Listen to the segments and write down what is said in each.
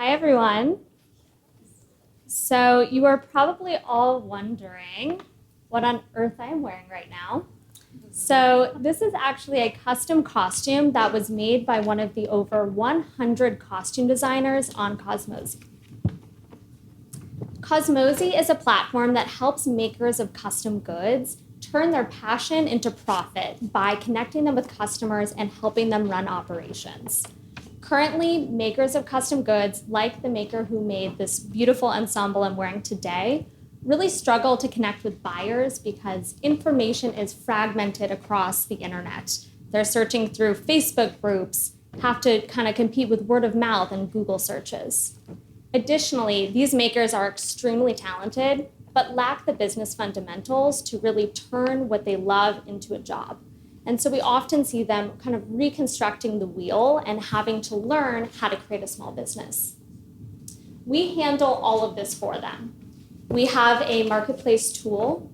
Hi, everyone. So you are probably all wondering what on earth I am wearing right now. So this is actually a custom costume that was made by one of the over 100 costume designers on Cosmosii. Cosmosii is a platform that helps makers of custom goods turn their passion into profit by connecting them with customers and helping them run operations. Currently, makers of custom goods, like the maker who made this beautiful ensemble I'm wearing today, really struggle to connect with buyers because information is fragmented across the internet. They're searching through Facebook groups, have to kind of compete with word of mouth and Google searches. Additionally, these makers are extremely talented, but lack the business fundamentals to really turn what they love into a job. And so we often see them kind of reconstructing the wheel and having to learn how to create a small business. We handle all of this for them. We have a marketplace tool.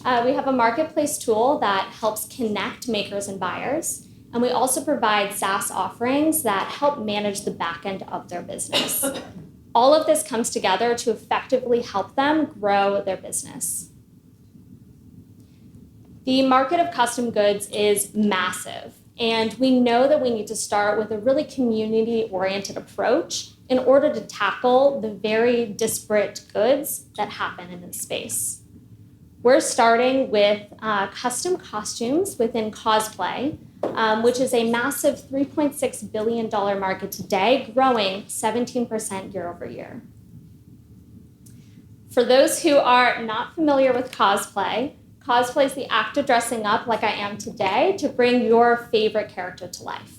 We have a marketplace tool that helps connect makers and buyers. And we also provide SaaS offerings that help manage the back end of their business. All of this comes together to effectively help them grow their business. The market of custom goods is massive, and we know that we need to start with a really community-oriented approach in order to tackle the very disparate goods that happen in this space. We're starting with custom costumes within cosplay, which is a massive $3.6 billion market today, growing 17% year over year. For those who are not familiar with cosplay is the act of dressing up like I am today to bring your favorite character to life.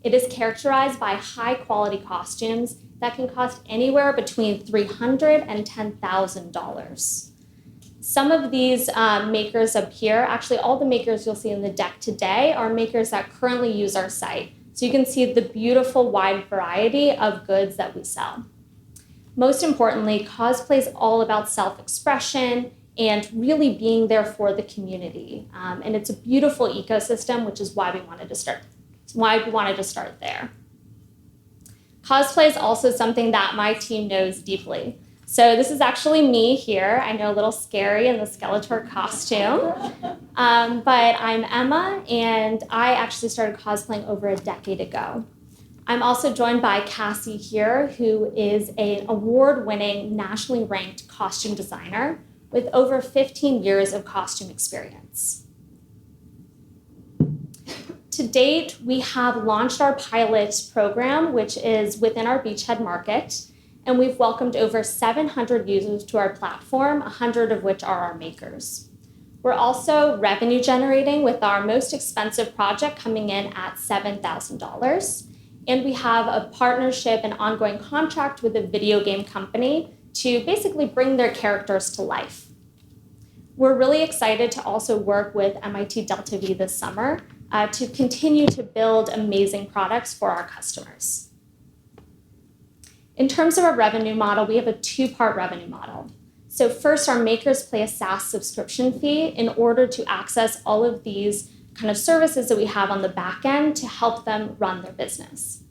It is characterized by high-quality costumes that can cost anywhere between $300 and $10,000. Some of these makers up here, actually all the makers you'll see in the deck today are makers that currently use our site. So you can see the beautiful wide variety of goods that we sell. Most importantly, cosplay is all about self-expression and really being there for the community. And it's a beautiful ecosystem, which is why we wanted to start there. Cosplay is also something that my team knows deeply. So this is actually me here. I know a little scary in the Skeletor costume, but I'm Emma, and I actually started cosplaying over a decade ago. I'm also joined by Kaye here, who is an award-winning, nationally ranked costume designer with over 15 years of costume experience. To date, we have launched our pilot program, which is within our beachhead market, and we've welcomed over 700 users to our platform, 100 of which are our makers. We're also revenue generating with our most expensive project coming in at $7,000. And we have a partnership and ongoing contract with a video game company to basically bring their characters to life. We're really excited to also work with MIT Delta V this summer to continue to build amazing products for our customers. In terms of our revenue model, we have a two-part revenue model. So first, our makers pay a SaaS subscription fee in order to access all of these kind of services that we have on the back end to help them run their business.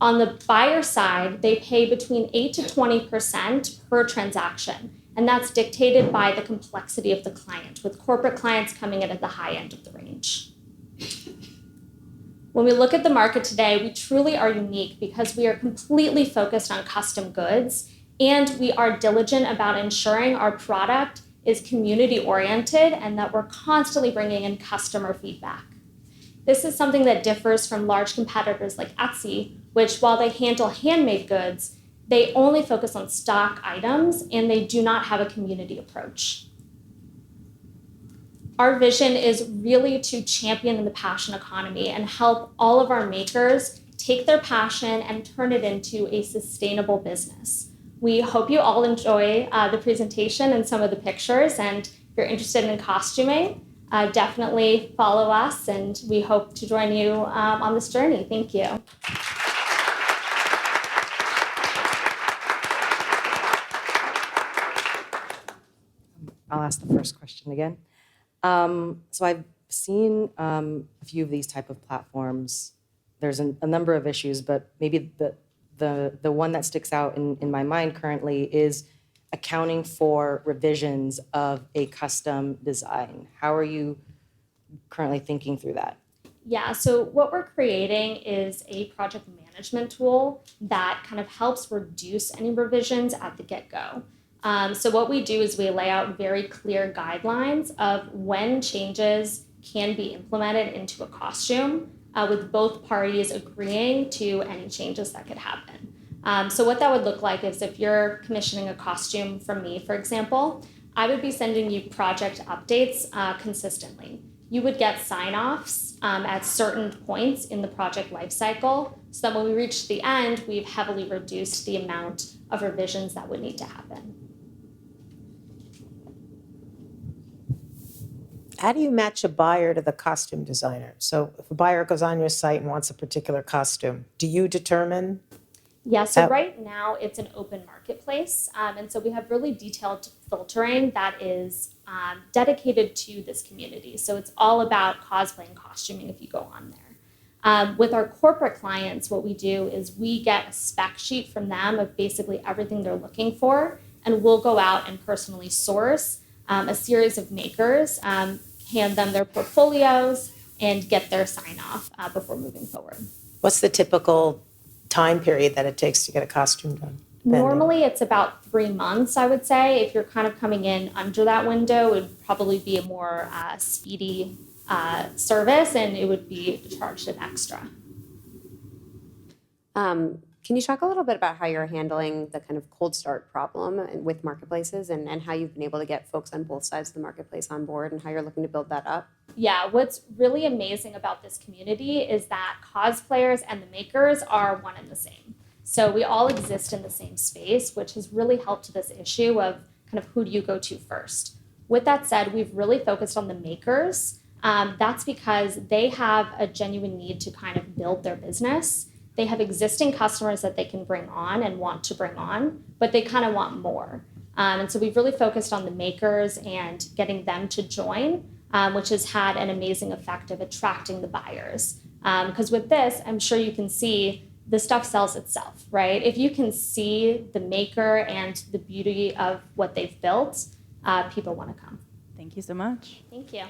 On the buyer side, they pay between 8 to 20% per transaction, and that's dictated by the complexity of the client, with corporate clients coming in at the high end of the range. When we look at the market today, we truly are unique because we are completely focused on custom goods, and we are diligent about ensuring our product is community-oriented and that we're constantly bringing in customer feedback. This is something that differs from large competitors like Etsy, which, while they handle handmade goods, they only focus on stock items and they do not have a community approach. Our vision is really to champion the passion economy and help all of our makers take their passion and turn it into a sustainable business. We hope you all enjoy the presentation and some of the pictures, and if you're interested in costuming, definitely follow us, and we hope to join you on this journey. Thank you. I'll ask the first question again. So I've seen a few of these type of platforms. There's a number of issues, but maybe the the one that sticks out in my mind currently is accounting for revisions of a custom design. How are you currently thinking through that? Yeah, so what we're creating is a project management tool that kind of helps reduce any revisions at the get-go. So what we do is we lay out very clear guidelines of when changes can be implemented into a costume, with both parties agreeing to any changes that could happen. So what that would look like is if you're commissioning a costume from me, for example, I would be sending you project updates consistently. You would get sign-offs at certain points in the project lifecycle, so that when we reach the end, we've heavily reduced the amount of revisions that would need to happen. How do you match a buyer to the costume designer? So if a buyer goes on your site and wants a particular costume, do you determine? Yeah, so right now it's an open marketplace. And so we have really detailed filtering that is dedicated to this community. So it's all about cosplay and costuming if you go on there. With our corporate clients, what we do is we get a spec sheet from them of basically everything they're looking for, and we'll go out and personally source a series of makers, hand them their portfolios, and get their sign-off before moving forward. What's the typical time period that it takes to get a costume done? Normally, it's about 3 months, I would say. If you're kind of coming in under that window, it would probably be a more speedy service, and it would be charged an extra. Can you talk a little bit about how you're handling the kind of cold start problem with marketplaces and how you've been able to get folks on both sides of the marketplace on board and how you're looking to build that up? Yeah, what's really amazing about this community is that cosplayers and the makers are one and the same. So we all exist in the same space, which has really helped to this issue of kind of who do you go to first. With that said, we've really focused on the makers. That's because they have a genuine need to kind of build their business. They have existing customers that they can bring on and want to bring on, but they kind of want more. And so we've really focused on the makers and getting them to join, which has had an amazing effect of attracting the buyers. Because with this, I'm sure you can see the stuff sells itself, right? If you can see the maker and the beauty of what they've built, people want to come. Thank you so much. Thank you.